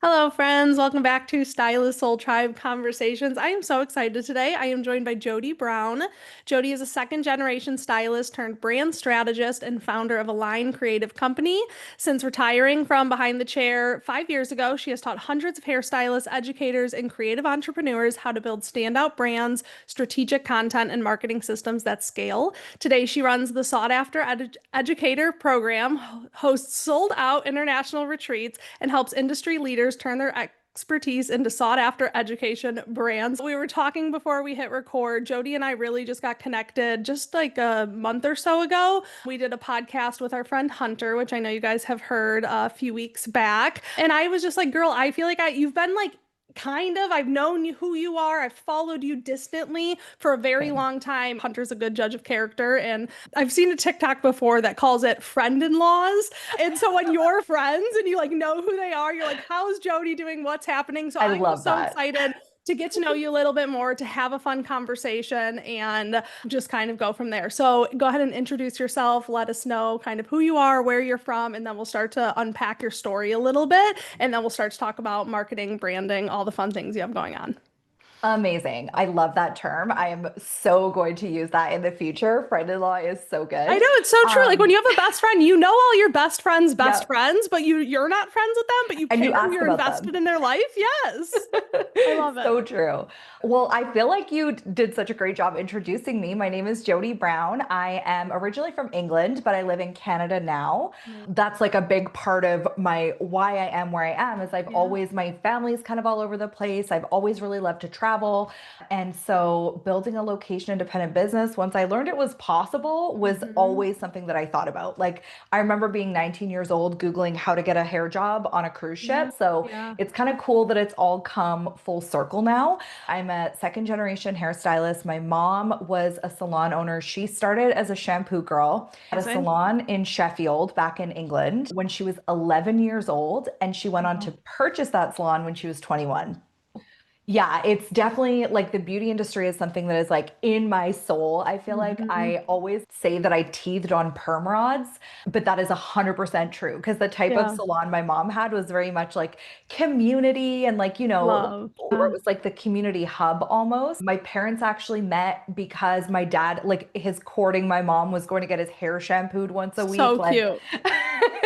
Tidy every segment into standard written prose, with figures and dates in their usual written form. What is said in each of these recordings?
Hello, friends. Welcome back to Stylist Soul Tribe Conversations. I am so excited today. I am joined by Jodie Brown. Jodie is a second generation stylist turned brand strategist and founder of a line creative company. Since retiring from behind the chair 5 years ago, she has taught hundreds of hairstylists, educators, and creative entrepreneurs how to build standout brands, strategic content, and marketing systems that scale. Today, she runs the sought after educator program, hosts sold out international retreats, and helps industry leaders turn their expertise into sought after education brands. We were talking before we hit record. Jodie and I really just got connected just like a month or so ago. We did a podcast with our friend Hunter, which I know you guys have heard a few weeks back. And I was just like, girl, I feel like you've been like I've known who you are. I've followed you distantly for a very Same. long time. Hunter's a good judge of character, and I've seen a TikTok before that calls it friend-in-laws. And so when you're friends and you like know who they are, you're like, how's Jodie doing? What's happening? So I I'm just love so that. excited to get to know you a little bit more, to have a fun conversation and just kind of go from there. So go ahead and introduce yourself, let us know kind of who you are, where you're from, and then we'll start to unpack your story a little bit. And then we'll start to talk about marketing, branding, all the fun things you have going on. Amazing. I love that term. I am so going to use that in the future. Friend-in-law is so I good. know it's so true. Like when Um, you have a best friend, you know all your best yep. friends, but you're not friends with them, but you And care, you ask you're about invested them. in their life. Yes. I love it. So true. Well, I feel like you did such a great job introducing me. My name is Jodie Brown. I am originally from England, but I live in Canada now. Yeah. That's like a big part of my why I am where I am is Yeah. my family's kind of all over the place. I've always really loved to travel. And so building a location independent business, once I learned it was possible, was Hmm. always something that I thought about. Like I remember being 19 years old, Googling how to get a hair job on a cruise Yeah. ship. So Yeah. it's kind of cool that it's all come full circle now. I'm a second generation hairstylist. My mom was a salon owner. She started as a shampoo girl at a Amazing. salon in Sheffield back in England when she was 11 years old, and she went on to Wow. purchase that salon when she was 21. Yeah, it's definitely like the beauty industry is something that is like in my soul. I feel like Hmm. I always say that I teethed on perm rods, but that is 100% true because the type of Yeah. salon my mom had was very much like community and like, Love. or it was like the community hub almost. My parents actually met because my dad, like his courting my mom was going to get his hair shampooed once a week. So Like, cute.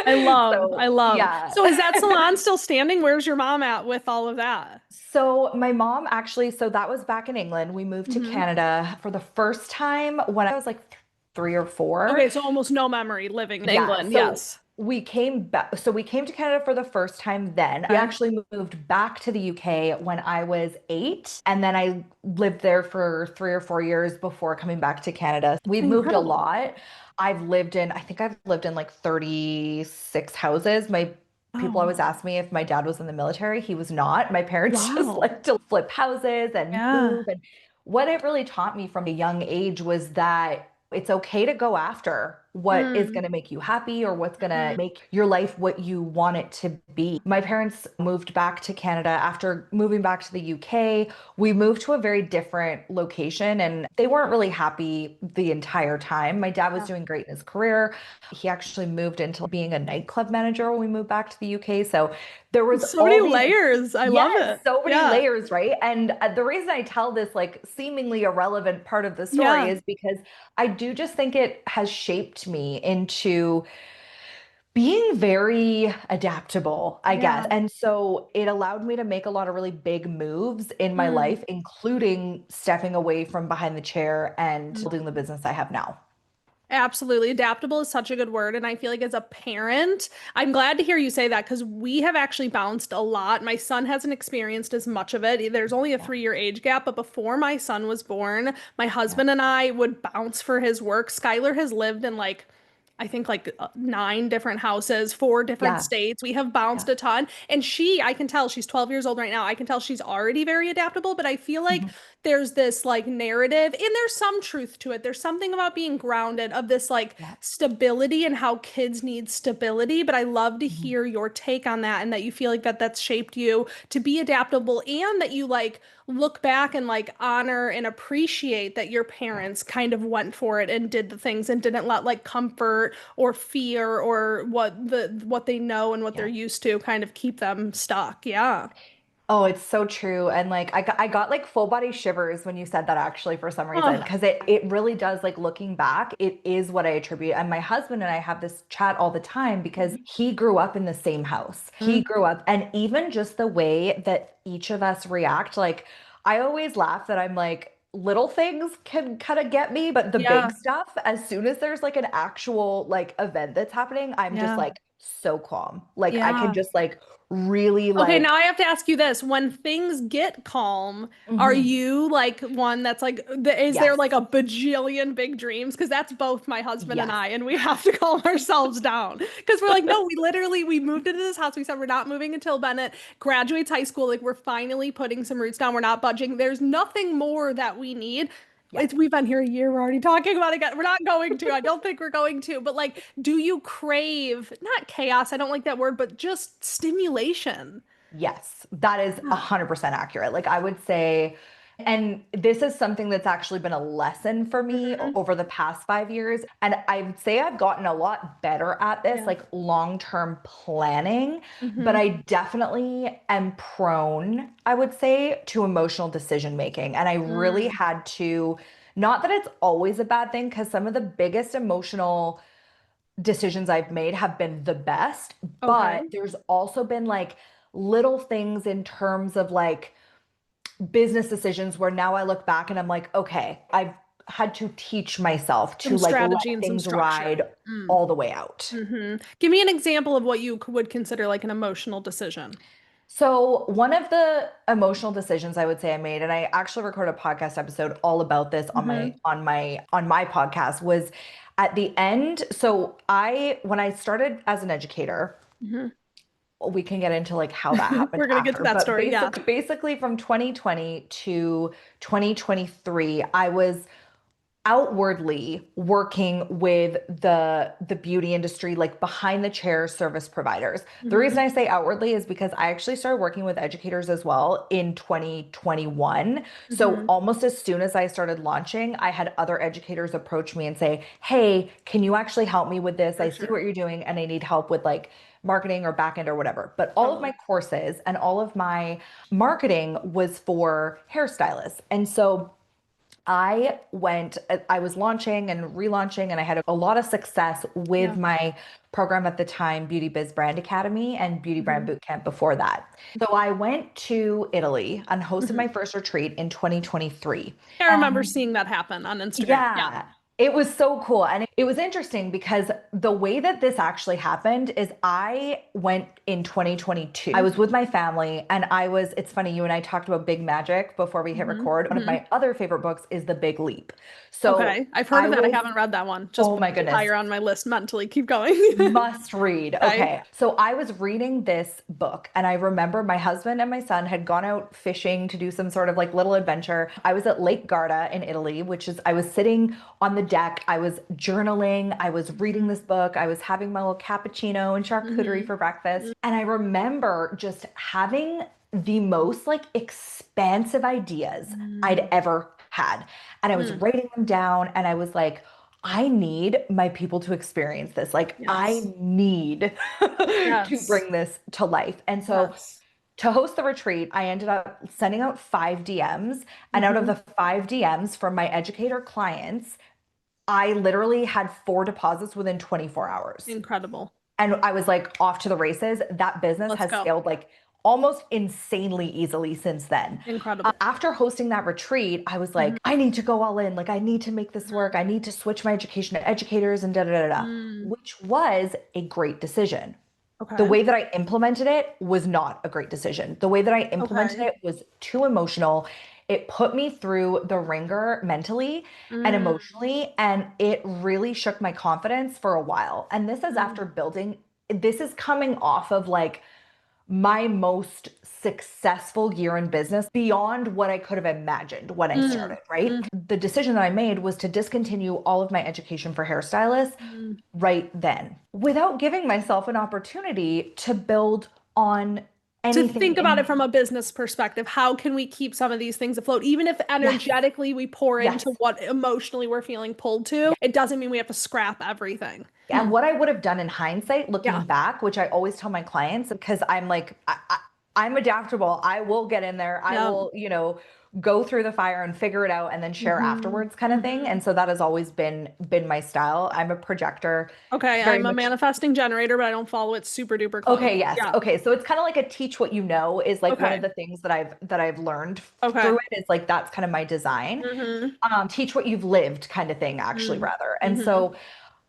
I love. I so love. yeah. So is that salon still standing? Where's your mom at with all of that? So my mom actually, so that was back in England. We moved to Hmm. Canada for the first time when I was like 3 or 4. Okay, so almost no memory living in Yeah, England. so Yes. we came back. So we came to Canada for the first time then. We Okay. actually moved back to the UK when I was 8, and then I lived there for 3 or 4 years before coming back to Canada. We've moved a Incredible. lot. I think I've lived in like 36 houses. My people Oh, always ask me if my dad was in the military. He was not. My parents just wow. like to flip houses and Yeah. move. And what it really taught me from a young age was that it's okay to go after what is Mm. going to make you happy or what's going to Hmm. make your life what you want it to be. My parents moved back to Canada after moving back to the UK. We moved to a very different location and they weren't really happy the entire time. My dad was Yeah. doing great in his career. He actually moved into being a nightclub manager when we moved back to the UK. So there was So many all these layers. I love Yes, it. so many Yeah. layers, right? And the reason I tell this like seemingly irrelevant part of the story Yeah. is because I do just think it has shaped me into being very adaptable, I guess. Yeah. And so it allowed me to make a lot of really big moves in my Mm. life, including stepping away from behind the chair and Mm. building the business I have now. Absolutely. Adaptable is such a good word. And I feel like as a parent, I'm glad to hear you say that because we have actually bounced a lot. My son hasn't experienced as much of it. There's only a Yeah, 3 year age gap, but before my son was born, my yeah, husband and I would bounce for his work. Skylar has lived in like I think like 9 different houses, 4 different yeah, states. We have bounced yeah. a ton. And I can tell she's 12 years old right now. I can tell she's already very adaptable, but I feel like Mhm. there's this like narrative, and there's some truth to it. There's something about being grounded of this like Yeah. stability and how kids need stability. But I love to Mhm. hear your take on that and that you feel like that's shaped you to be adaptable and that you like look back and like honor and appreciate that your Yeah. parents kind of went for it and did the things and didn't let like comfort or fear or what they know and what they're Yeah. used to kind of keep them stuck. Yeah. Oh, it's so true. And like I got like full body shivers when you said that actually for some reason, Oh, because it really does, like looking back, it is what I attribute. And my husband and I have this chat all the time because he grew up in the same house. He mhm. grew up, and even just the way that each of us react, like I always laugh that I'm like, little things can kind of get me, but the big Yeah. stuff, as soon as there's like an actual like event that's happening, I'm just Yeah. like so calm. Like I can Yeah. just like really Okay, like now I have to ask you this. When things get calm, are mhm. you like one that's like, is there Yes. like a bajillion big dreams? Because that's both my husband and Yes. I, and we have to calm ourselves down. Because we're like, no, we moved into this house. We said we're not moving until Bennett graduates high school. Like, we're finally putting some roots down. We're not budging. There's nothing more that we need. Yeah. We've been here a year. We're already talking about it again. We're not going to. I don't think we're going to. But like, do you crave not chaos? I don't like that word, but just stimulation. Yes. That is Yeah. 100% accurate. Like I would say, and this is something that's actually been a lesson for me Mhm. over the past 5 years. And I would say I've gotten a lot better at this, Yeah. like long-term planning, but Hmm. I definitely am prone, I would say, to emotional decision making. And I really Mm. had to, not that it's always a bad thing, because some of the biggest emotional decisions I've made have been the best, Okay. but there's also been like little things in terms of like business decisions where now I look back and I'm like, okay, I've had to teach myself Some to like let strategy and some things structure. ride Mm. all the way out. Hmm. Give me an example of what you would consider like an emotional decision. So, one of the emotional decisions I would say I made, and I actually recorded a podcast episode all about this on my Hmm. on my podcast, was at the end. So, I when I started as an educator, Hmm. we can get into like how that happened We're gonna get to after, that but story. Yeah. basically from 2020 to 2023, I was outwardly working with the beauty industry, like behind the chair service providers. The reason Hmm. I say outwardly is because I actually started working with educators as well in 2021. So Hmm. almost as soon as I started launching, I had other educators approach me and say, hey, can you actually help me with this? For I see what sure. you're doing and I need help with like marketing or backend or whatever. But all of my Totally. courses and all of my marketing was for hairstylists. And so I was launching and relaunching, and I had a lot of success with Yeah. my program at the time, Beauty Biz Brand Academy and Beauty Brand Hmm. Bootcamp before that. So I went to Italy and hosted Hmm. my first retreat in 2023. I remember And seeing that happen on Instagram. Yeah. yeah, it was so cool. And it was interesting because the way that this actually happened is I went in 2022. I was with my family and it's funny, you and I talked about Big Magic before we hit Hmm. record. One of Hmm. my other favorite books is The Big Leap. So Okay. I've heard I of that. I was, haven't read that one. Just oh my goodness, higher on my list mentally. Keep going. must read. Okay. Okay. So I was reading this book and I remember my husband and my son had gone out fishing to do some sort of like little adventure. I was at Lake Garda in Italy, I was sitting on the deck. I was journaling. I was reading this book. I was having my little cappuccino and charcuterie Hmm. for breakfast. And I remember just having the most like expansive ideas I'd Hmm. ever had. And I was Hmm. writing them down and I was like, I need my people to experience this. Like, I Yes. need to Yes. bring this to life. And so, Yes. to host the retreat, I ended up sending out 5 DMs. And out of Hmm. the 5 DMs from my educator clients, I literally had 4 deposits within 24 hours. Incredible. And I was like off to the races. That business Let's has go. scaled like almost insanely easily since then. Incredible. After hosting that retreat, I was like, Hmm. I need to go all in. Like, I need to make this work. I need to switch my education to educators and da da da da, Hmm. which was a great decision. The Okay. way that I implemented it was not a great decision. The way that I implemented Okay. it was too emotional. It put me through the ringer mentally and Mm. emotionally, and it really shook my confidence for a while. And Mm. this is coming off of like my most successful year in business beyond what I could have imagined when I Mm. started, right? Mm. The decision that I made was to discontinue all of my education for hairstylists Mm. right then without giving myself an opportunity to build on To anything think about it from in, a business perspective, how can we keep some of these things afloat? Even if yes, energetically we pour into yes. what emotionally we're feeling pulled to, it doesn't mean we have to scrap everything. And what I would have done in hindsight, looking Yeah. back, which I always tell my clients, because I'm like, I'm adaptable. I will get in there. I Yeah. will, go through the fire and figure it out and then share hmm afterwards kind of thing. hmm And so that has always been my style. I'm a projector, Okay, very I'm a much. manifesting generator, but I don't follow it super duper close. Okay, yes. Yeah. Okay. So it's kind of like a teach what you know is like one of Okay. the things that I've learned Okay. through it is like that's kind of my design. hmm Teach what you've lived kind of thing, actually, rather. And hmm so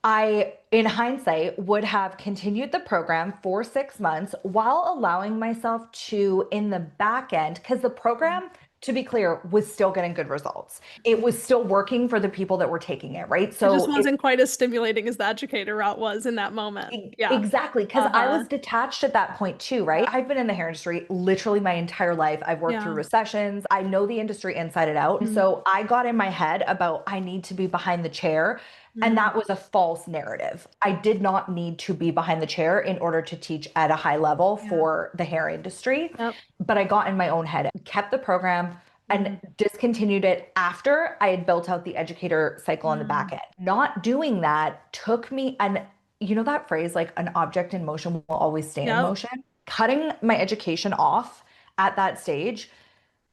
I, in hindsight, would have continued the program for 6 months while allowing myself to, in the back end, because the program, to be clear, was still getting good results. It was still working for the people that were taking it, right? It just So it wasn't quite as stimulating as the educator route was in that moment. Yeah. Exactly, because I Uh-huh. was detached at that point too, right? I've been in the hair industry literally my entire life. I've worked through Yeah. recessions. I know the industry inside and out. And so I got in my head about I need to be behind the chair. And Mm-hmm. that was a false narrative. I did not need to be behind the chair in order to teach at a high level Yeah. for the hair industry. Yep. But I got in my own head, kept the program, and Mm-hmm. discontinued it after I had built out the educator cycle on the back end. Not doing that took me, and you know that phrase, like an object in motion will always stay in Yep. motion? Cutting my education off at that stage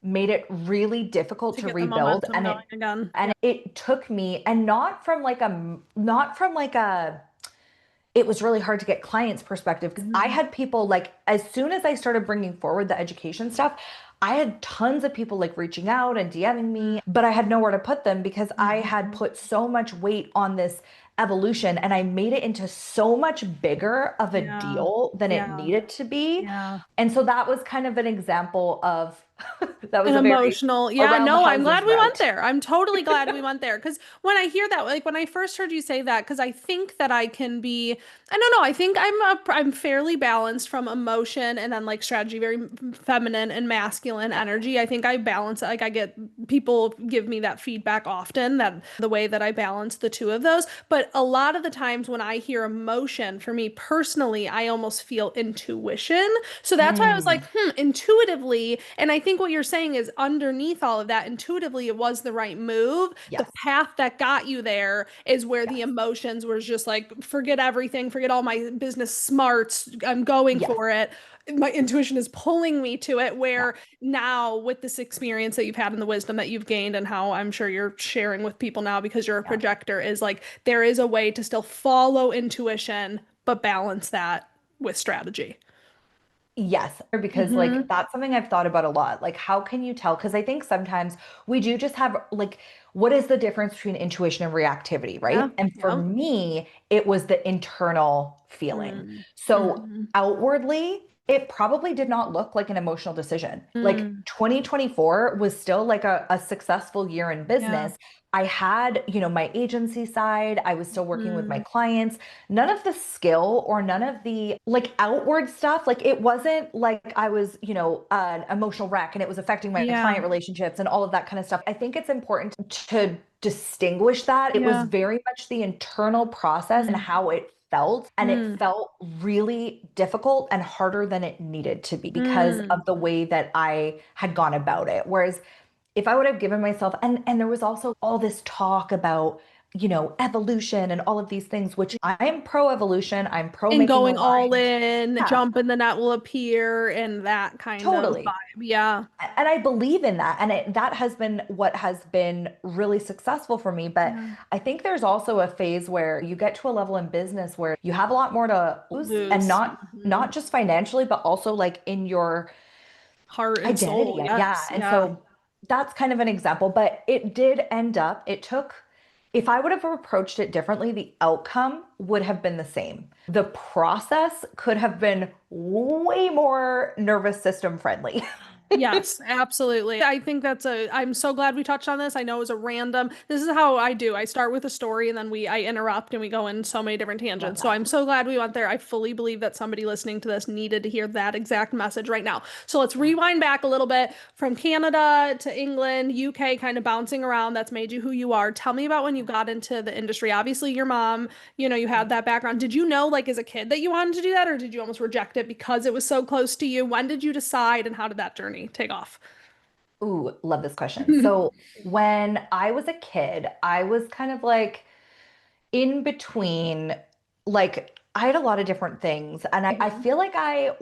made it really difficult To to get the rebuild. momentum And going again. and Yeah. it took me, and not from like a it was really hard to get clients' perspective because I hmm had people like, as soon as I started bringing forward the education stuff, I had tons of people like reaching out and DMing me, but I had nowhere to put them because I had hmm put so much weight on this evolution and I made it into so much bigger of a Yeah. deal than it Yeah. needed to be. Yeah. And so that was kind of an example of that was An a very emotional, yeah, around the no, I'm glad houses we went route. there. I'm totally glad we went there. Because when I hear that, like when I first heard you say that, because I think that I can be, I don't know, I think I'm fairly balanced from emotion and then like strategy, very feminine and masculine energy. I think I balance, like I get people give me that feedback often that the way that I balance the two of those. But a lot of the times when I hear emotion, for me personally, I almost feel intuition. So that's why I was like, Mm, intuitively. And I think what you're saying is underneath all of that, intuitively, it was the right move. The yes, path that got you there is where the yes, emotions were just like, forget everything, forget all my business smarts. I'm going yes, for it. My intuition is pulling me to it. yeah. Where now, with this experience that you've had and the wisdom that you've gained, and how I'm sure you're sharing with people now because you're a Yeah. projector, is like there is a way to still follow intuition, but balance that with strategy. Yes, because like hmm that's something I've thought about a lot. Like, how can you tell? Because I think sometimes we do just have like, what is the difference between intuition and reactivity, Yeah. right? And for Yeah. me, it was the internal feeling. Mm. So hmm outwardly, it probably did not look like an emotional decision. Like Mm. 2024 was still like a successful year in Yeah. business. I had, my agency side, I was still working with my Mm. clients. None of the skill or none of the like outward stuff, like it wasn't like I was, an emotional wreck and it was affecting my client Yeah. relationships and all of that kind of stuff. I think it's important to distinguish that. It was Yeah. very much the internal process and Mm. how it felt. And it Mm. felt really difficult and harder than it needed to be because of Mm. the way that I had gone about it. Whereas if I would have given myself, and there was also all this talk about, evolution and all of these things, which I am pro evolution, I'm pro And making going all aligned. in, Yeah, jump and the net will appear, and that kind of totally. vibe. Yeah. And I believe in that. And that has been what has been really successful for me. But Yeah. I think there's also a phase where you get to a level in business where you have a lot more to lose and Lose. not just financially, but also like in your Heart and identity. soul. Yeah. Yes. And Yeah. so that's kind of an example, but it did end up, it took, if I would have approached it differently, the outcome would have been the same. The process could have been way more nervous system friendly. Yes, absolutely. I think I'm so glad we touched on this. I know it was a random, this is how I do. I start with a story and then I interrupt and we go in so many different Love tangents. So that. I'm so glad we went there. I fully believe that somebody listening to this needed to hear that exact message right now. So let's Yeah. rewind back a little bit from Canada to England, UK, kind of bouncing around. That's made you who you are. Tell me about when you got into the industry. Obviously, your mom, you had that background. Did you know, like, as a kid that you wanted to do that, or did you almost reject it because it was so close to you? When did you decide, and how did that journey take off? Ooh, love this question. So when I was a kid, I was kind of like in between, like I had a lot of different things. And I Mhm. feel like I've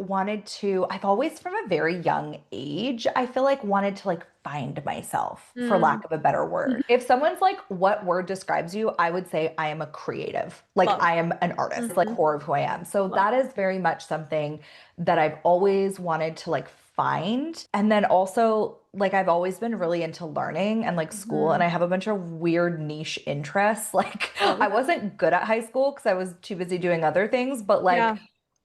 always from a very young age, I feel like wanted to like find myself, for Mm, lack of a better word. mhm. If someone's like, what word describes you? I would say I am a creative. Like Love. I am an artist, like Mhm. core of who I am. So Love. that is very much something that I've always wanted to like find. And then also, like, I've always been really into learning and like school, and Mhm. I have a bunch of weird niche interests. Like, I Love. wasn't good at high school because I was too busy doing other things, but like, Yeah.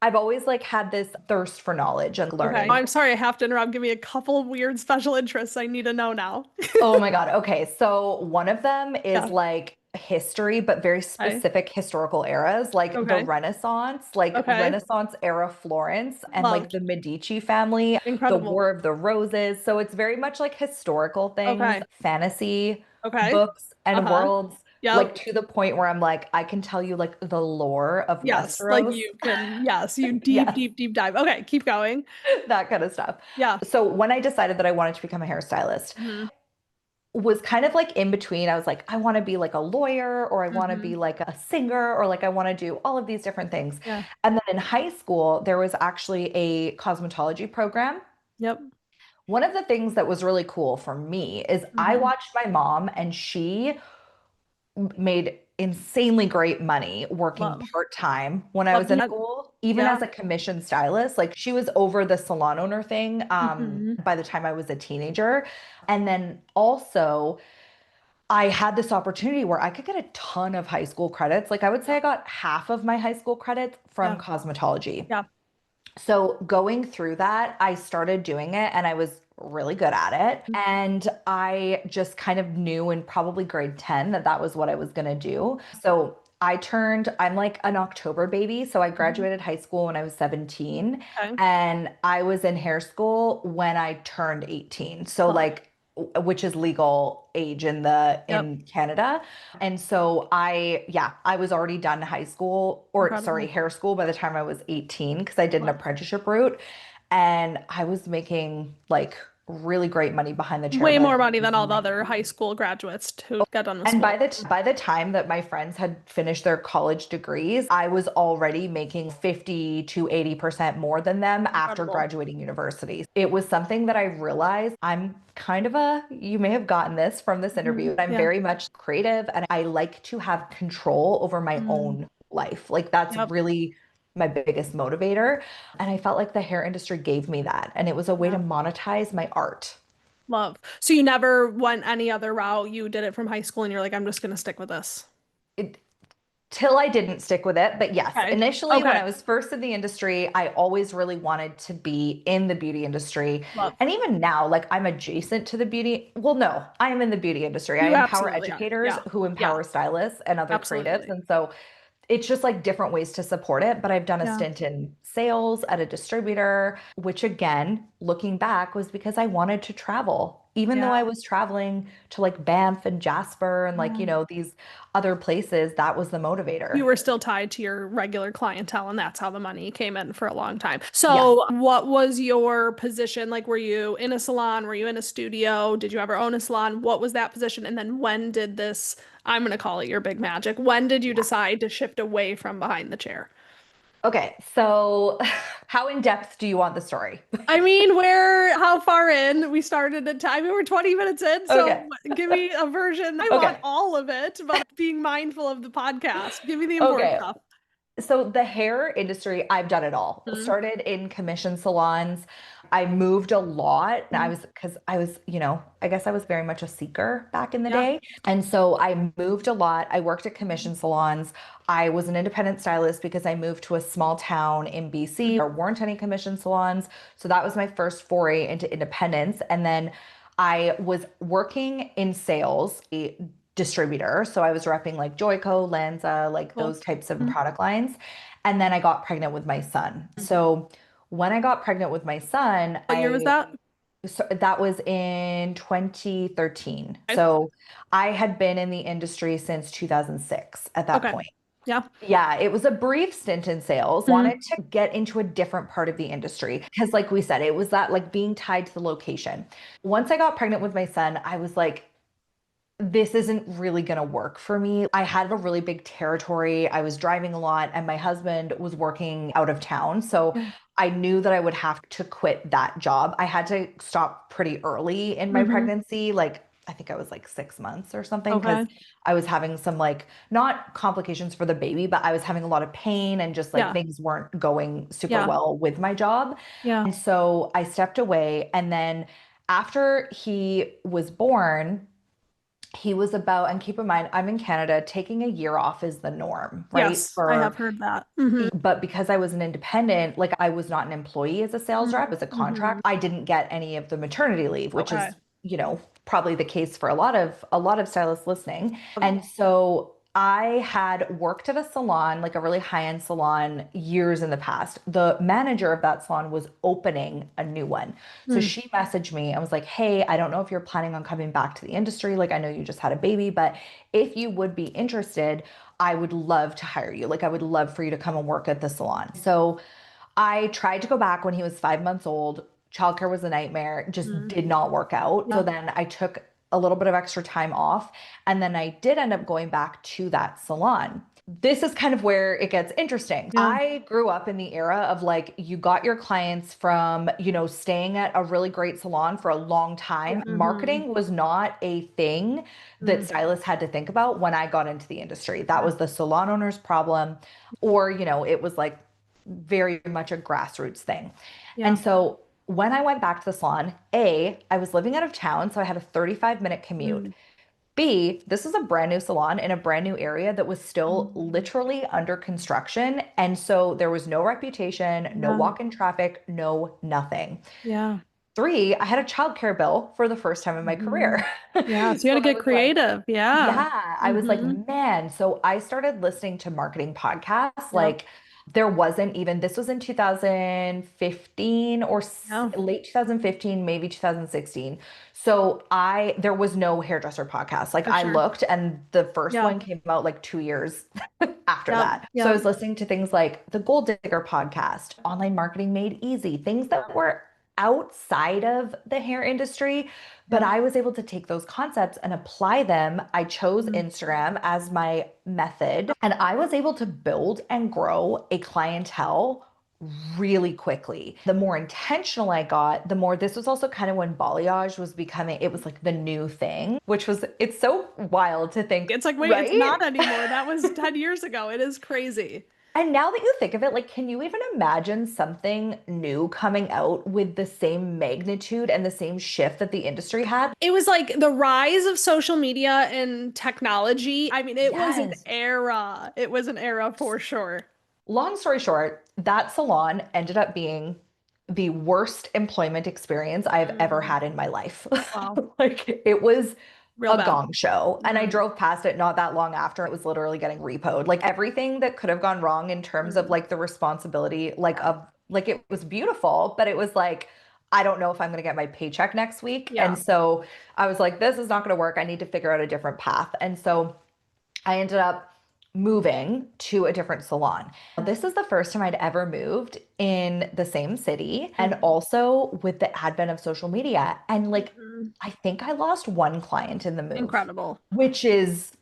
I've always like had this thirst for knowledge and Okay. learning. I'm sorry, I have to interrupt. Give me a couple of weird special interests I need to know now. Oh my God. Okay. So one of them is Yeah. like history, but very Okay. specific historical eras, like the Okay. Renaissance, like Okay. Renaissance era Florence and like Love. the Medici family, the Incredible. War of the Roses. So it's very much like historical things, Okay. fantasy Okay. books and Uh-huh. worlds, like Yep. to the point where I'm like, I can tell you like the lore of Yes. Like Westeros. you can, yes, you deep, Yes, deep, deep dive. Okay, keep going. that kind of stuff. Yeah. So when I decided that I wanted to become a hairstylist, Hmm. was kind of like in between. I was like, I want to be like a lawyer, or I want to be Hmm. like a singer, or like I want to do all of these different things. Yeah. And then in high school, there was actually a cosmetology program. Yep. One of the things that was really cool for me is I Hmm. watched my mom, and she made insanely great money working Love. part-time when I Love was in that. school, even Yeah. as a commission stylist. Like she was over the salon owner thing Hmm. by the time I was a teenager. And then also I had this opportunity where I could get a ton of high school credits. Like I would say Yeah. I got half of my high school credits from Yeah. cosmetology. Yeah. So going through that, I started doing it and I was really good at it. And I just kind of knew in probably grade 10 that that was what I was going to do. So I'm like an October baby. So I Mhm. graduated high school when I was 17 Okay. and I was in hair school when I turned 18. So Love. like, which is legal age in the Yep. in Canada. And so I was already done high school, or sorry, Incredible. hair school by the time I was 18 because I did an Love. apprenticeship route and I was making like really great money behind the chair Way by the more time money I was than all the other 19. high school graduates who got done with And school. by the time that my friends had finished their college degrees, I was already making 50 to 80% more than them after Incredible. graduating university. It was something that I realized I'm kind of you may have gotten this from this Hmm. interview. I'm Yeah. very much creative and I like to have control over my Mm. own life. Like that's Yep. really my biggest motivator. And I felt like the hair industry gave me that. And it was a way to Yeah. monetize my art. Love. So you never went any other route. You did it from high school and you're like, I'm just gonna stick with this. It, till I didn't stick with it. But yes, Okay. initially when Okay. I was first in the industry, I always really wanted to be in the beauty industry. Love. And even now, like I'm adjacent to the beauty. Well, no, I am in the beauty industry. I You empower absolutely are. educators Yeah. who Yeah. empower stylists and other creatives. Absolutely. And so it's just like different ways to support it. But I've done a Yeah. stint in sales at a distributor, which again, looking back, was because I wanted to travel. Even though Yeah. I was traveling to like Banff and Jasper and like, Yeah. these other places, that was the You motivator. were still tied to your regular clientele, and that's how the money came in for a long time. Yes. So, what was your position? Like, were you in a salon? Were you in a studio? Did you ever own a salon? What was that position? And then when did this, I'm going to call it your big magic, when did you Yeah. decide to shift away from behind the chair? Okay. So, how in depth do you want the story? I mean, how far in? We started at time. We were 20 minutes in. So Okay. give me a version. I want Okay. all of it, but being mindful of the podcast. Give me the important Okay. stuff. So the hair industry, I've done it all. Mm-hmm. Started in commission salons. I moved a lot. And I was, because I was, I guess I was very much a seeker back in the Yeah. day. And so I moved a lot. I worked at commission salons. I was an independent stylist because I moved to a small town in BC. There weren't any commission salons. So that was my first foray into independence. And then I was working in sales, a distributor. So I was repping like Joico, Lanza, like Cool. those types of Mhm. product lines. And then I got pregnant with my son. So when I got pregnant with my son, What year was that? so that was in 2013. Okay. So I had been in the industry since 2006 at that Okay. point. Yeah. Yeah, it was a brief stint in sales. Mhm. Wanted to get into a different part of the industry because, like we said, it was that like being tied to the location. Once I got pregnant with my son, I was like, this isn't really going to work for me. I had a really big territory. I was driving a lot, and my husband was working out of town. So Yeah. I knew that I would have to quit that job. I had to stop pretty early in my Hmm. pregnancy. Like, I think I was like 6 months or something because Okay. I was having some like not complications for the baby, but I was having a lot of pain and just like Yeah. things weren't going super Yeah. well with my job. Yeah. And so I stepped away. And then after he was born, he was about, and keep in mind, I'm in Canada, taking a year off is the norm, right? Yes, I have heard that. Hmm. But because I was an independent, like I was not an employee as a sales rep, as a Hmm. contract, I didn't get any of the maternity leave, which Okay. is, probably the case for a lot of stylists listening. And so I had worked at a salon, like a really high-end salon years in the past. The manager of that salon was opening a new one. So Mm. she messaged me and was like, "Hey, I don't know if you're planning on coming back to the industry. Like I know you just had a baby, but if you would be interested, I would love to hire you. Like, I would love for you to come and work at the salon." So I tried to go back when he was 5 months old. Childcare was a nightmare, just Mm. did not work out. So Yeah. then I took a little bit of extra time off. And then I did end up going back to that salon. This is kind of where it gets interesting. Yeah. I grew up in the era of like, you got your clients from, staying at a really great salon for a long time. Hmm. Marketing was not a thing that Mm. stylists had to think about when I got into the industry. That Yeah. was the salon owner's problem. Or, it was like very much a grassroots thing. And Yeah. so when I went back to the salon, I was living out of town, so I had a 35-minute commute. Mm. B, this is a brand new salon in a brand new area that was still Mm. literally under construction. And so there was no reputation, no Yeah. walk in traffic, no nothing. Yeah. Three, I had a childcare bill for the first time in my Hmm. career. Yeah. So you So had to I get was like, creative. Yeah. yeah, I was like, Hmm. man. So I started listening to marketing podcasts. Yeah. Like, there wasn't even, this was in 2015 or Yeah. late 2015, maybe 2016. So there was no hairdresser podcast. Like, For I sure. looked and the first Yeah. one came out like 2 years after Yeah. that. So I Yeah. was listening to things like the Gold Digger podcast, Online Marketing Made Easy, things that were outside of the hair industry, but Yeah. I was able to take those concepts and apply them. I chose Mm. Instagram as my method, and I was able to build and grow a clientele really quickly. The more intentional I got, the more this was also kind of when balayage was becoming, it was like the new thing, which was, it's so wild to think, It's like, wait, it's right? not anymore. That was 10 years ago. It is crazy. And now that you think of it, like, can you even imagine something new coming out with the same magnitude and the same shift that the industry had? It was like the rise of social media and technology. I mean, it was an Yes. era. It was an era for sure. Long story short, that salon ended up being the worst employment experience I've ever Mm. had in my life. Wow. Like, it was Real a bad. gong show. And I Mm. drove past it not that long after. It was literally getting repoed. Like, everything that could have gone wrong in terms of Mm. like the responsibility, like Yeah. of like it was beautiful, but it was like, I don't know if I'm going to get my paycheck next week. And Yeah. so I was like, this is not going to work. I need to figure out a different path. And so I ended up moving to a different salon. This is the first time I'd ever moved in the same city, and Mm. also with the advent of social media. And like, Mhm. I think I lost one client in the move, Incredible. which is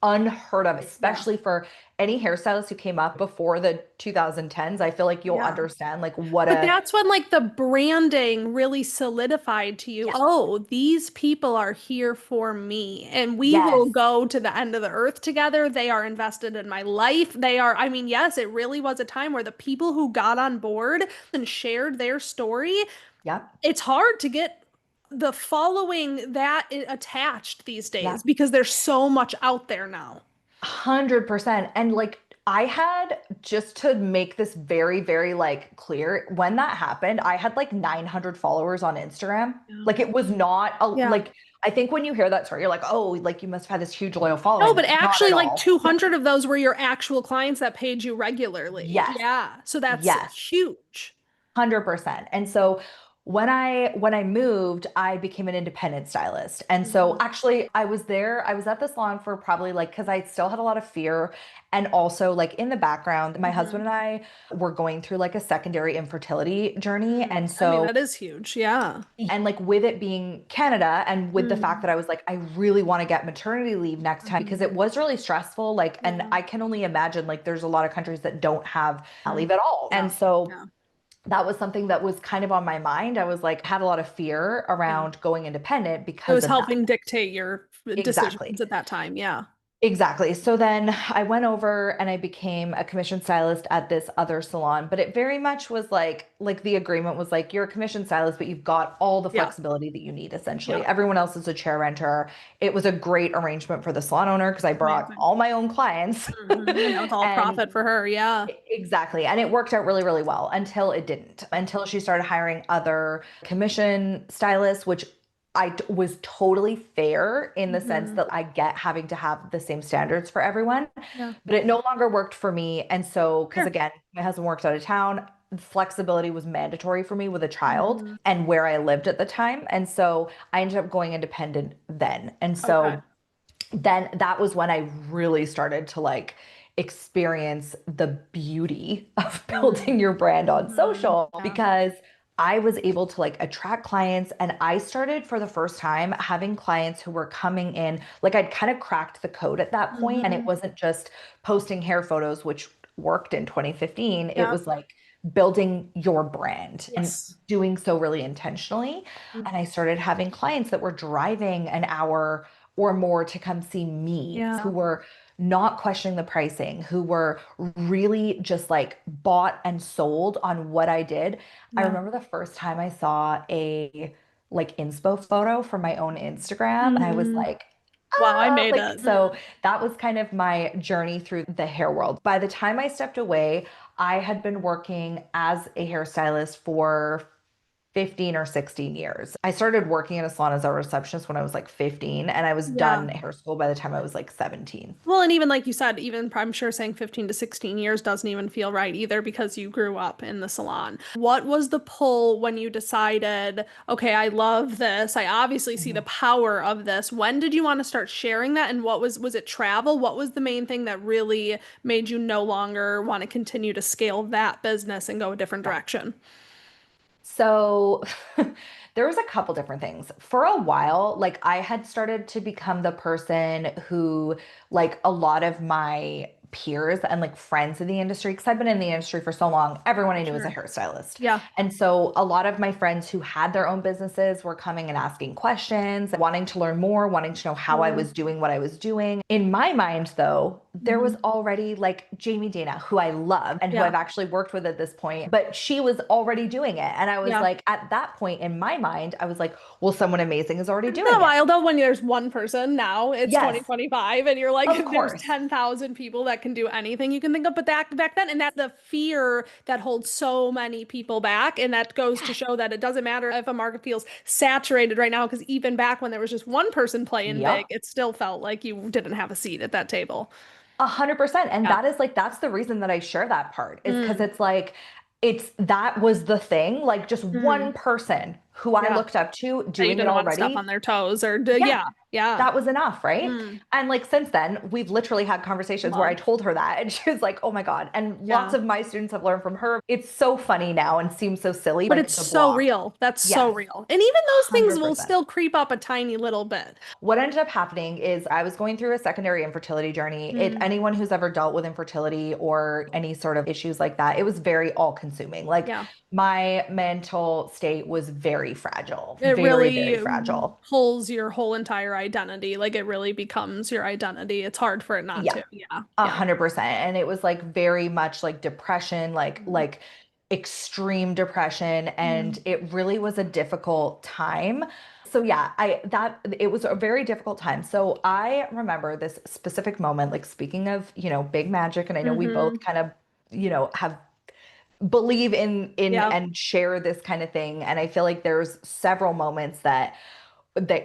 unheard of, Yeah. especially for any hairstylist who came up before the 2010s. I feel like you'll Yeah. understand like what But a that's when like the branding really solidified to you. yes, Oh, these people are here for me and we will yes, go to the end of the earth together. They are invested in my life. They are, I mean, yes, it really was a time where the people who got on board and shared their story, yep, it's hard to get the following that attached these days yep. because there's so much out there now. 100%. And like, I had just to make this very, very like clear, when that happened, I had like 900 followers on Instagram. Yeah. Like, it was not a, Yeah. like, I think when you hear that story, you're like, oh, like you must have had this huge loyal No, following. but Not actually, at like all. 200 of those were your actual clients that paid you regularly. Yes. Yeah. So that's Yes. huge. 100%. And so when I moved, I became an independent stylist. And so Mhm. actually I was at the salon for probably like because I still had a lot of fear. And also like in the background, my husband Mhm. and I were going through like a secondary infertility journey. Mm. And I mean, so that is huge. Yeah. and like with it being Canada and with the fact Mm. that I was like, I really want to get maternity leave next time because Mhm. it was really stressful. Like, and Yeah. I can only imagine like there's a lot of countries that don't have Mm. leave at all. Yeah. And so Yeah. that was something that was kind of on my mind. I was like, had a lot of fear Yeah. around going independent It because was of that. helping dictate your Exactly. decisions at that time. Yeah. Exactly. So then I went over and I became a commission stylist at this other salon, but it very much was like the agreement was like you're a commission stylist, but you've got all the Yeah. flexibility that you need essentially. Yeah. Everyone else is a chair renter. It was a great arrangement for the salon owner because I brought Amazing. all my own clients. Hmm. And that was all And profit for her. Yeah. exactly. And it worked out really, really well until it didn't, until she started hiring other commission stylists, which was totally fair in the sense Hmm. that I get having to have the same standards for everyone, Yeah. but it no longer worked for me. And so, because Sure. again, my husband works out of town, flexibility was mandatory for me with a child Hmm. and where I lived at the time. And so I ended up going independent then. And Okay. so, then that was when I really started to like experience the beauty of building your brand on Mm-hmm. social Yeah. because I was able to like attract clients and I started for the first time having clients who were coming in like I'd kind of cracked the code at that point and it Hmm. wasn't just posting hair photos which worked in 2015. It Yeah. was like building your brand and Yes. doing so really intentionally. Mm. And I started having clients that were driving an hour or more to come see me, Yeah. who were not questioning the pricing, who were really just like bought and sold on what I did. I Yeah. remember the first time I saw a like inspo photo from my own Instagram, and I was Hmm. like, Wow, I ah, made like, it. so that was kind of my journey through the hair world. By the time I stepped away, I had been working as a hairstylist for 15 or 16 years. I started working in a salon as a receptionist when I was like 15, and I was Yeah. done hair school by the time I was like 17. Well, and even like you said, even I'm sure saying 15 to 16 years doesn't even feel right either because you grew up in the salon. What was the pull when you decided, okay, I love this. I obviously see the Mhm. power of this. When did you want to start sharing that? And was it travel? What was the main thing that really made you no longer want to continue to scale that business and go a different Yeah. direction? So there was a couple different things. For a while, like I had started to become the person who, like a lot of my peers and like friends in the industry, because I've been in the industry for so long, everyone I knew was a Sure. hairstylist. Yeah. And so a lot of my friends who had their own businesses were coming and asking questions, wanting to learn more, wanting to know how I Mm. was doing what I was doing. In my mind, though, there was Mhm. already like Jamie Dana, who I love and who Yeah. I've actually worked with at this point, but she was already doing it. And I was Yeah. like, at that point in my mind, I was like, well, someone amazing is already Isn't that doing it. wild though when there's one person now, it's Yes, 2025 and you're of like there's course. 10,000 people that can do anything you can think of but back then and that's the fear that holds so many people back and that goes to Yes. show that it doesn't matter if a market feels saturated right now because even back when there was just one person playing big, Yep. it still felt like you didn't have a seat at that table. 100%. And Yeah. that is like, that's the reason that I share that part is because Mm. it's like, it's that was the thing, like just Mm. one person who I Yeah. looked up to That you doing it didn't want to step on already, their toes or yeah, yeah. Yeah. that was enough, right? Mm, And like since then, we've literally had conversations where I love. told her that, and she was like, "Oh my God." And lots Yeah. of my students have learned from her. It's so funny now and seems so silly, But it's like the so block. real. That's so Yes, real. And even those things will 100%. still creep up a tiny little bit. What ended up happening is I was going through a secondary infertility journey. Mm, Anyone who's ever dealt with infertility or any sort of issues like that, it was very all consuming. Like yeah. my mental state was very fragile, It very, really very fragile. pulls your whole entire identity. Like it really becomes your identity. It's hard for it not Yeah. to. Yeah. A Yeah. 100%. And it was like very much like depression, Mm, like extreme depression. And mm, it really was a difficult time. So yeah, it was a very difficult time. So I remember this specific moment, like speaking of, big magic, and I know we both mm-hmm. kind of, have believe in Yeah. and share this kind of thing. And I feel like there's several moments that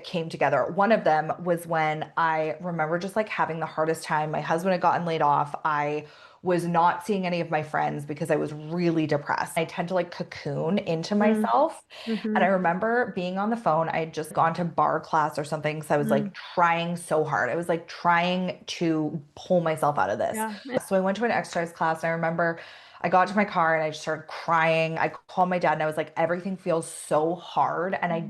came together. One of them was when I remember just like having the hardest time. My husband had gotten laid off. I was not seeing any of my friends because I was really depressed. I tend to like cocoon into Mm, myself. And I mm-hmm. remember being on the phone. I had just gone to bar class or something. So I was Mm, like trying so hard. I was like trying to pull myself out of this. yeah. So I went to an exercise class and I remember I got to my car and I just started crying. I called my dad and I was like, everything feels so hard. And I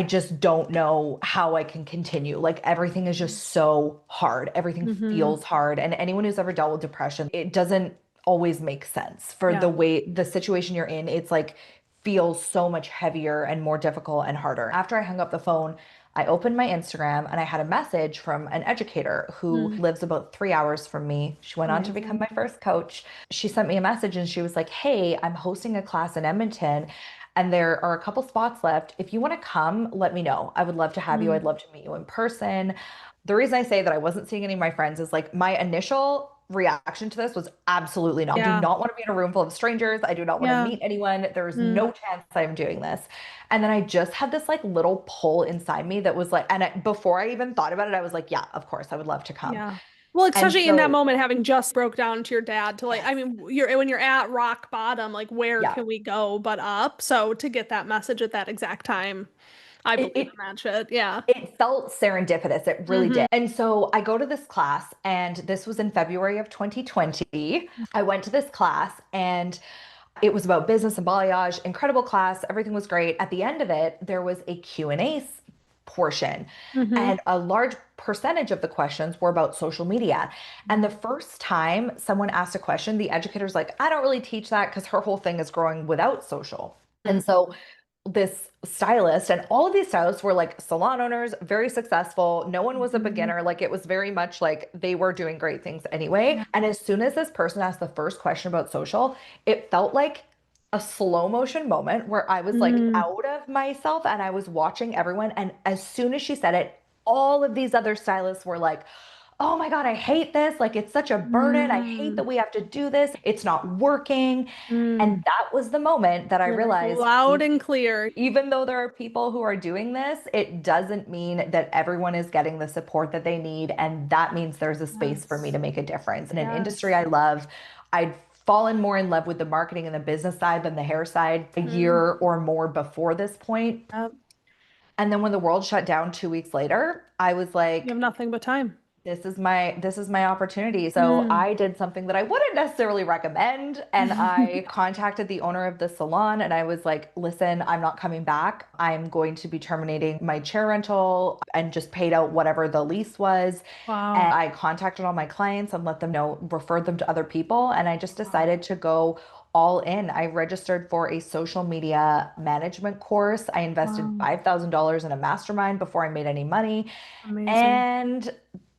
just don't know how I can continue. Like everything is just so hard. Everything Mm-hmm. feels hard. And anyone who's ever dealt with depression, it doesn't always make sense for Yeah. the situation you're in. It's like feels so much heavier and more difficult and harder. After I hung up the phone, I opened my Instagram and I had a message from an educator who Mm, lives about 3 hours from me. She went on to become amazing. my first coach. She sent me a message and she was like, "Hey, I'm hosting a class in Edmonton and there are a couple spots left. If you want to come, let me know. I would love to have you. Mm, I'd love to meet you in person." The reason I say that I wasn't seeing any of my friends is like my initial reaction to this was absolutely not. I do yeah. not want to be in a room full of strangers. I do not want to Yeah. meet anyone. There's Mm, no chance I'm doing this. And then I just had this like little pull inside me that was like, before I even thought about it, I was like, yeah, of course, I would love to come. yeah. Well, And especially in that so, moment, having just broke down to your dad to like, yes, I mean, you're when you're at rock bottom, like where yeah, can we go but up? So to get that message at that exact time, I it, believe it in that shit. Yeah. it felt serendipitous. It really Mm-hmm. did. And so I go to this class, and this was in February of 2020. I went to this class, and it was about business and balayage. Incredible class. Everything was great. At the end of it, there was a Q&A portion, Mm-hmm. and a large percentage of the questions were about social media. And the first time someone asked a question, the educator's like, "I don't really teach that because her whole thing is growing without social." And so this stylist and all of these stylists were like salon owners, very successful. No one was a Mm-hmm. beginner. Like it was very much like they were doing great things anyway. Yeah. And as soon as this person asked the first question about social, it felt like a slow motion moment where I was like Mm, out of myself and I was watching everyone. And as soon as she said it, all of these other stylists were like, "Oh my God, I hate this. Like, it's such a burden. I hate that mm, we have to do this. It's not working." mm. And that was the moment that I You're like realized loud and clear. even though there are people who are doing this, it doesn't mean that everyone is getting the support that they need. And that means there's a space for me Yes. to make a difference. In an industry Yes. I love, I'd fallen more in love with the marketing and the business side than the hair side a Mm, year or more before this point. yep. And then when the world shut down 2 weeks later, I was You have like, nothing but time. this is my opportunity. So Mm. I did something that I wouldn't necessarily recommend. And I contacted the owner of the salon and I was like, "Listen, I'm not coming back. I'm going to be terminating my chair rental," and just paid out whatever the lease was. And Wow. I contacted all my clients and let them know, referred them to other people. And I just Wow. decided to go all in. I registered for a social media management course. I invested Wow. $5,000 in a mastermind before I made any money. Amazing. And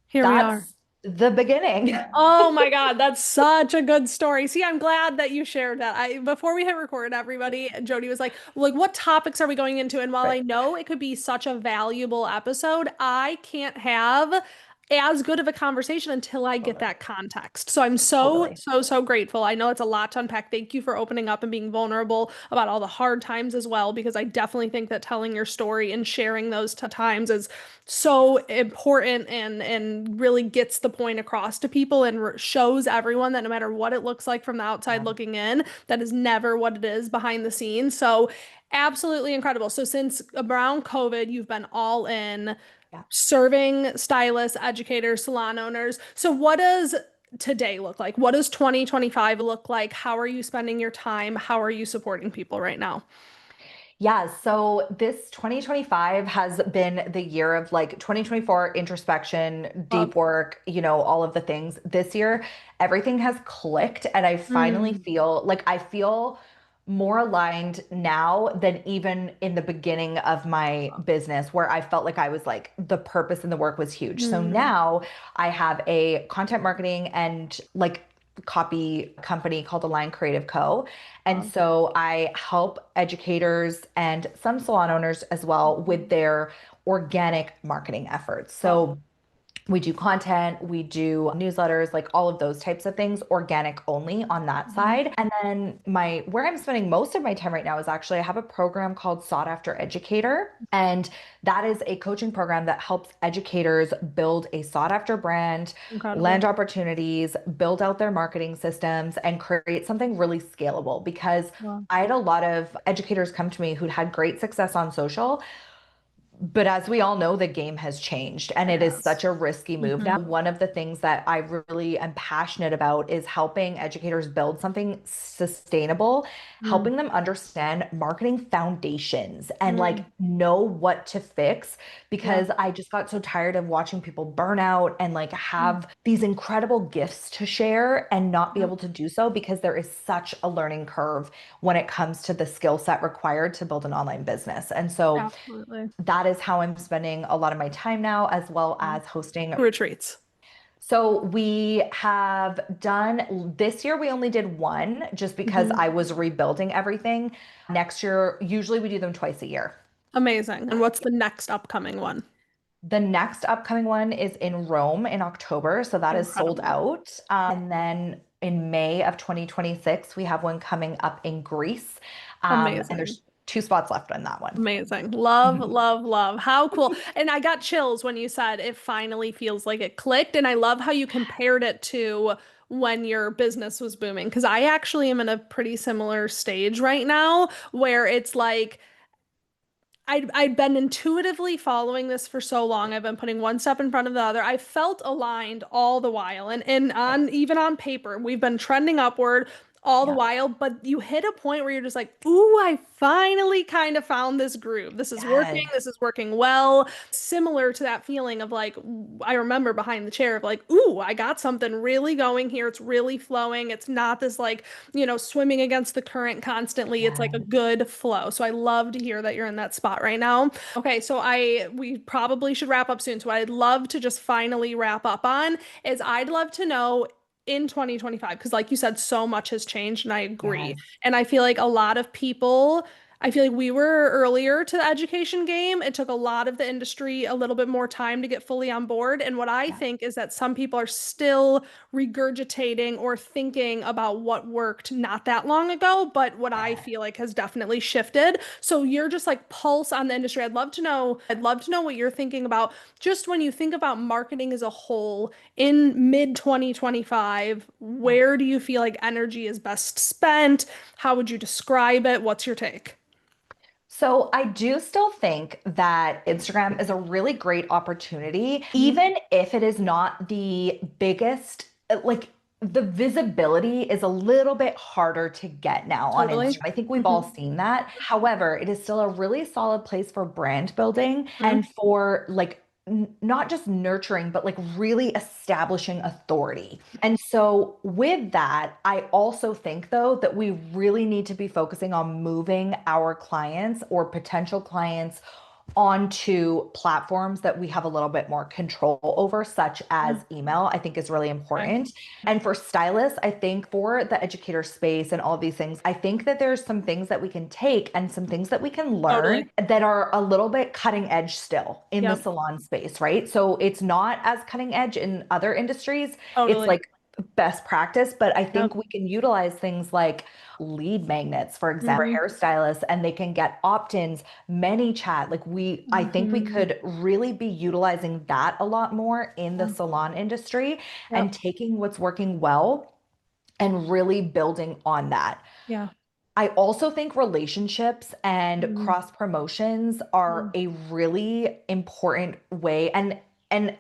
Here we are. that's the beginning. Oh my God, that's such a good story. See, I'm glad that you shared that. I before we hit record, everybody, Jody was like, what topics are we going into? And while Right. I know it could be such a valuable episode, I can't have as good of a conversation until I get Totally. that context. So I'm so, Totally. so, so grateful. I know it's a lot to unpack. Thank you for opening up and being vulnerable about all the hard times as well, because I definitely think that telling your story and sharing those times is so important and really gets the point across to people and shows everyone that no matter what it looks like from the outside Yeah. looking in, that is never what it is behind the scenes. So absolutely incredible. So since around COVID, you've been all in Yeah. serving stylists, educators, salon owners. So what does today look like? What does 2025 look like? How are you spending your time? How are you supporting people right now? Yeah, so this 2025 has been the year of like 2024 introspection, Love. deep work, all of the things. This year, everything has clicked and I finally Mm, feel more aligned now than even in the beginning of my business where I felt like I was like the purpose and the work was huge. So mm, now I have a content marketing and like copy company called Align Creative Co. And love. so I help educators and some salon owners as well with their organic marketing efforts. Love. So we do content, we do newsletters, like all of those types of things, organic only on that Mhm. side. And then my where I'm spending most of my time right now is actually I have a program called Sought After Educator. And that is a coaching program that helps educators build a sought after brand, land Incredible. opportunities, build out their marketing systems, and create something really scalable. Because Love. I had a lot of educators come to me who'd had great success on social, but as we all know, the game has changed and It it is has. such a risky move Hmm. now. One of the things that I really am passionate about is helping educators build something sustainable, Mm, helping them understand marketing foundations and like mm, know what to fix yeah. because I just got so tired of watching people burn out and like Mm, have these incredible gifts to share and not be yeah. able to do so because there is such a learning curve when it comes to the skill set required to build an online business. And so Absolutely. that is how I'm spending a lot of my time now, as well Love. as hosting. Retreats. So we have done this year, we only did one just because Hmm. I was rebuilding everything. Next year, usually we do them twice a year. Amazing. And what's the next upcoming one? The next upcoming one is in Rome in October. So that is sold Incredible. out. And then in May of 2026, we have one coming up in Greece. And Amazing. there's two spots left on that one. Amazing. Love, love, love. How cool. And I got chills when you said it finally feels like it clicked. And I love how you compared it to when your business was booming. Because I actually am in a pretty similar stage right now where it's like, I'd been intuitively following this for so long. I've been putting one step in front of the other. I felt aligned all the while. And Yeah. on even on paper, we've been trending upward all the Yeah. while, but you hit a point where you're just like, ooh, I finally kind of found this groove. This is working. Yes. This is working well. Similar to that feeling of like, I remember behind the chair of like, ooh, I got something really going here. It's really flowing. It's not this like, swimming against the current constantly. It's like a Yeah. good flow. So I love to hear that you're in that spot right now. Okay, so we probably should wrap up soon. So what I'd love to just finally wrap up on is I'd love to know in 2025, because like you said, so much has changed, and I agree. Yes. And I feel like a lot of people I feel like we were earlier to the education game. It took a lot of the industry a little bit more time to get fully on board. And what I Yeah. think is that some people are still regurgitating or thinking about what worked not that long ago, but what I Yeah. feel like has definitely shifted. So you're just like pulse on the industry. I'd love to know what you're thinking about just when you think about marketing as a whole in mid 2025, Yeah. where do you feel like energy is best spent? How would you describe it? What's your take? So I do still think that Instagram is a really great opportunity, Mhm. even if it is not the biggest, like the visibility is a little bit harder to get now on Totally. Instagram. I think we've all Hmm. seen that. However, it is still a really solid place for brand building Hmm. and for like not just nurturing, but like really establishing authority. And so, with that, I also think though that we really need to be focusing on moving our clients or potential clients onto platforms that we have a little bit more control over, such as Yeah. email, I think is really Okay. important. And for stylists, I think for the educator space and all these things, I think that there's some things that we can take and some things that we can learn Totally. that are a little bit cutting edge still in the Yep. salon space, right? So it's not as cutting edge in other industries. It's Totally. like best practice, but I Yep. think we can utilize things like lead magnets, for example, Hmm. for hairstylists, and they can get opt-ins, many chat. I think we Hmm. could really be utilizing that a lot more in the Yeah. salon industry and Yep. taking what's working well and really building on that. Yeah. I also think relationships and Mm. cross promotions are Mm. a really important way. And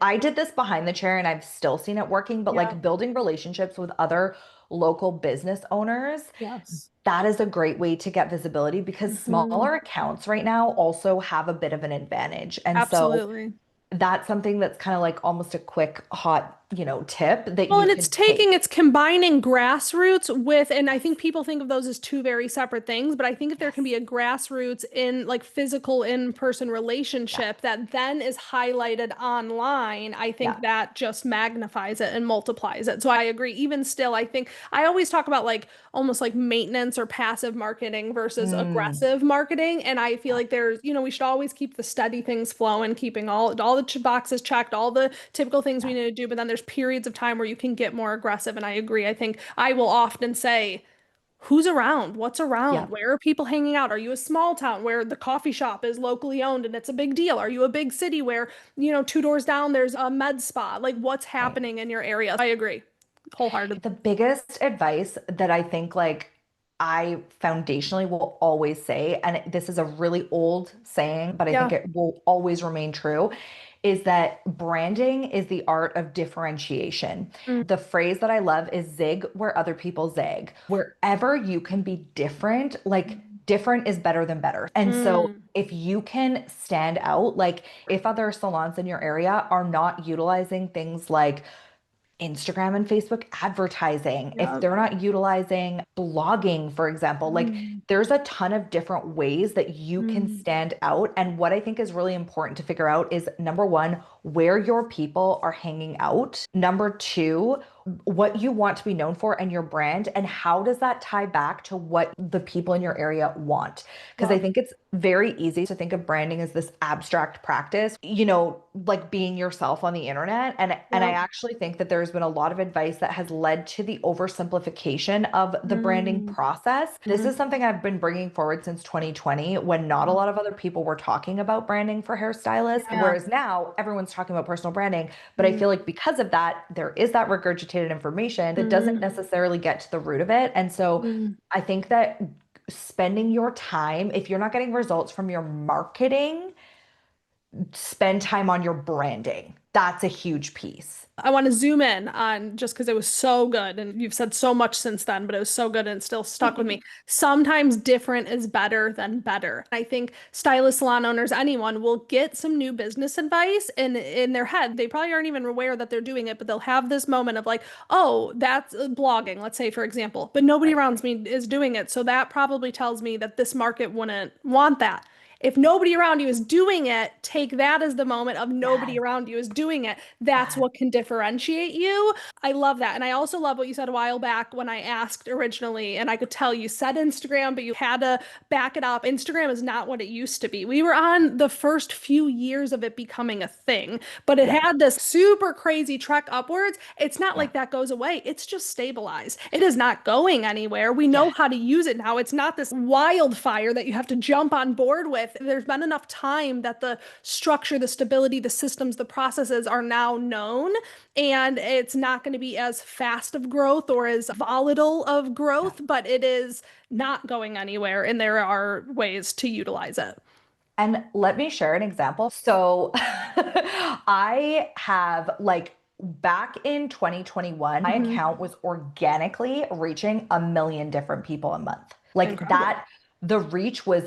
I did this behind the chair and I've still seen it working, but Yeah. like building relationships with other local business owners, Yes. that is a great way to get visibility because Hmm. smaller accounts right now also have a bit of an advantage. And so Absolutely. that's something that's kind of like almost a quick hot, tip that Well, you and it's can take. taking, it's combining grassroots with, and I think people think of those as two very separate things, but I think if there can Yes. be a grassroots in like physical in-person Yeah. relationship that then is highlighted online, I Yeah. think that just magnifies it and multiplies it. So I agree. Even still, I think I always talk about like almost like maintenance or passive marketing versus Mm, aggressive marketing. And I feel yeah. like there's, we should always keep the steady things flowing, keeping all the boxes checked, all the typical things we Yeah. need to do. But then there's periods of time where you can get more aggressive. And I agree. I think I will often say, who's around? What's Yeah. around? Where are people hanging out? Are you a small town where the coffee shop is locally owned and it's a big deal? Are you a big city where, two doors down there's a med spa? Like what's Right. happening in your area? I agree wholeheartedly. The biggest advice that I think like I foundationally will always say, and this is a really old saying, but I think Yeah. it will always remain true, is that branding is the art of differentiation. Mm. The phrase that I love is zig where other people zag. Wherever you can be different, like different is better than better. And so Mm. if you can stand out, like if other salons in your area are not utilizing things like Instagram and Facebook advertising, if Yeah. they're not utilizing blogging, for example, like Mm. there's a ton of different ways that you can Mm. stand out. And what I think is really important to figure out is number one, where your people are hanging out. Number two, what you want to be known for and your brand, and how does that tie back to what the people in your area want? Because I Love. think it's very easy to think of branding as this abstract practice, like being yourself on the internet. And I Yeah. actually think that there's been a lot of advice that has led to the oversimplification of the branding Mm. process. This Mm. is something I've been bringing forward since 2020 when not a lot of other people were talking about branding for hairstylists, Yeah. whereas now everyone's talking about personal branding. But I Mm. feel like because of that, there is that regurgitated information that doesn't Mm. necessarily get to the root of it. And so Mm. I think that spending your time, if you're not getting results from your marketing, spend time on your branding. That's a huge piece. I want to zoom in on just because it was so good, and you've said so much since then, but it was so good and it still stuck with me. Sometimes different is better than better. I think stylist salon owners, anyone will get some new business advice and in their head, they probably aren't even aware that they're doing it, but they'll have this moment of like, oh, that's blogging, let's say, for example, but nobody Right. around me is doing it. So that probably tells me that this market wouldn't want that. If nobody around you is doing it, take that as the moment of nobody Yes. around you is doing it. That's Yes. what can differentiate you. I love that. And I also love what you said a while back when I asked originally, and I could tell you said Instagram, but you had to back it up. Instagram is not what it used to be. We were on the first few years of it becoming a thing, but it Yeah. had this super crazy trek upwards. It's not Yeah. like that goes away. It's just stabilized. It is not going anywhere. We know Yeah. how to use it now. It's not this wildfire that you have to jump on board with. There's been enough time that the structure, the stability, the systems, the processes are now known, and it's not going to be as fast of growth or as volatile of Yeah. growth, but it is not going anywhere, and there are ways to utilize it. And let me share an example. So I have like back in 2021, my Hmm. account was organically reaching 1 million different people a month. Like Incredible. that, the reach was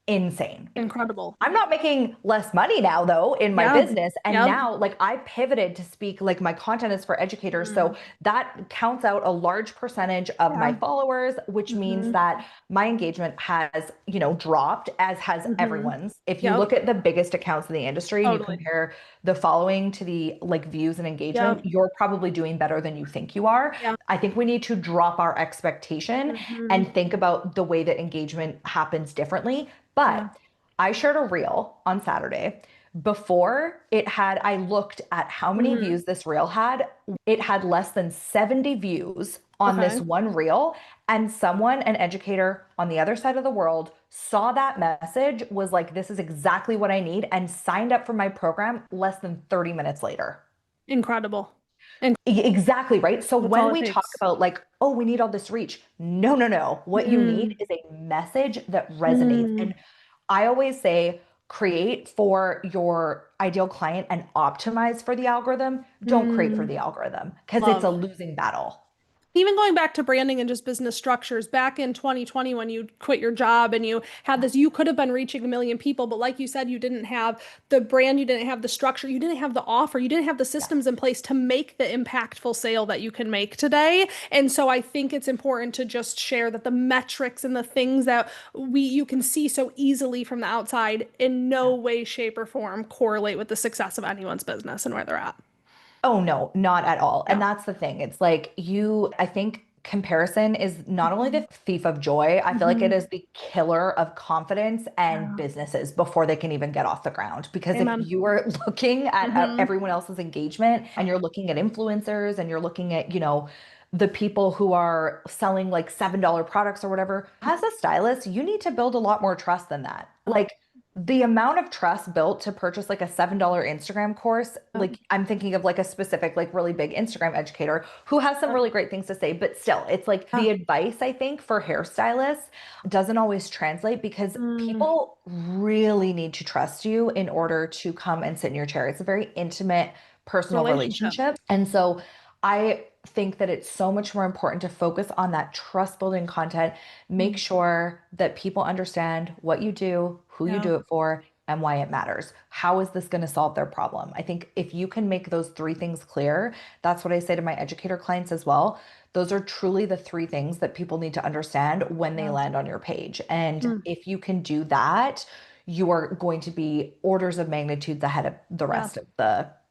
insane. Incredible. I'm not making less money now though in my Yeah. business. And Yep. now like I pivoted to speak, like my content is for educators. Mm. So that counts out a large percentage of my Yeah. followers, which means Hmm. that my engagement has, dropped, as has Hmm. everyone's. If you Yep. look at the biggest accounts in the industry and you Totally. compare the following to the like views and engagement, Yep. you're probably doing better than you think you are. Yeah. I think we need to drop our expectation Hmm. and think about the way that engagement happens differently. Yeah. But I shared a reel on Saturday. Before it had, I looked at how many Hmm. views this reel had. It had less than 70 views on this Okay. one reel. And someone, an educator on the other side of the world, saw that message, was like, this is exactly what I need, and signed up for my program less than 30 minutes later. Incredible. And Exactly, right? So that's when all it we talk takes. about like, oh, we need all this reach. No, no, no. What you need Mm. is a message that resonates. Mm. And I always say create for your ideal client and optimize for the algorithm. Don't create for Mm. the algorithm because it's a Love. losing battle. Even going back to branding and just business structures, back in 2020 when you quit your job and you had this, you could have been reaching a million people, but like you said, you didn't have the brand, you didn't have the structure, you didn't have the offer, you didn't have the Yeah. systems in place to make the impactful sale that you can make today. And so I think it's important to just share that the metrics and the things that you can see so easily from the outside in no Yeah. way, shape, or form correlate with the success of anyone's business and where they're at. Oh, no, not at all. And Yeah. that's the thing. It's like I think comparison is not only the thief of joy, I feel like it Hmm. is the killer of confidence and Yeah. businesses before they can even get off the ground. Because if Amen. you are looking at Hmm. everyone else's engagement and you're looking at influencers and you're looking at, the people who are selling like $7 products or whatever, as a stylist, you need to build a lot more trust than that. Like, the amount of trust built to purchase like a $7 Instagram course, like I'm thinking of like a specific, like really big Instagram educator who has some really great things to say, but still, it's like Yeah. the advice I think for hairstylists doesn't always translate because Mm, people really need to trust you in order to come and sit in your chair. It's a very intimate, personal relationship. relationship. And so I think that it's so much more important to focus on that trust building content. Make Mm, sure that people understand what you do, who you yeah. do it for, and why it matters. How is this going to solve their problem? I think if you can make those three things clear, that's what I say to my educator clients as well. Those are truly the three things that people need to understand when they Yeah. land on your page. And Mm, if you can do that, you are going to be orders of magnitudes ahead of the yeah. rest of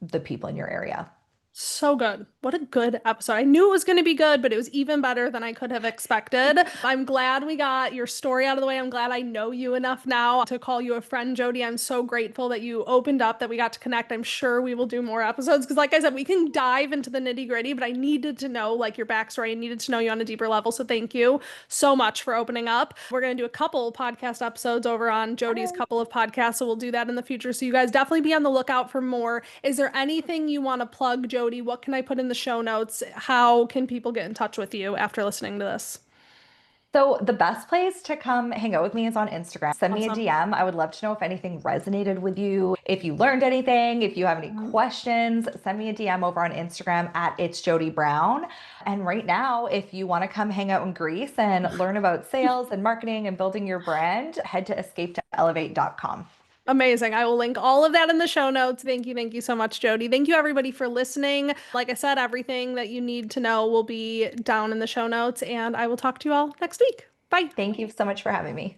the people in your area. So good. What a good episode. I knew it was going to be good, but it was even better than I could have expected. I'm glad we got your story out of the way. I'm glad I know you enough now to call you a friend, Jodie. I'm so grateful that you opened up, that we got to connect. I'm sure we will do more episodes because, like I said, we can dive into the nitty-gritty, but I needed to know like your backstory. I needed to know you on a deeper level. So thank you so much for opening up. We're going to do a couple podcast episodes over on Jodie's couple of podcasts, so we'll do that in the future. So you guys definitely be on the lookout for more. Is there anything you want to plug, Jodie? What can I put in the show notes? How can people get in touch with you after listening to this? So the best place to come hang out with me is on Instagram. Send me a Awesome. DM. I would love to know if anything resonated with you. If you learned anything, if you have any Mm. questions, send me a DM over on Instagram at It's Jodie Brown. And right now, if you want to come hang out in Greece and learn about sales and marketing and building your brand, head to escapetoelevate.com. Amazing. I will link all of that in the show notes. Thank you. Thank you so much, Jodie. Thank you, everybody, for listening. Like I said, everything that you need to know will be down in the show notes, and I will talk to you all next week. Bye. Thank you so much for having me.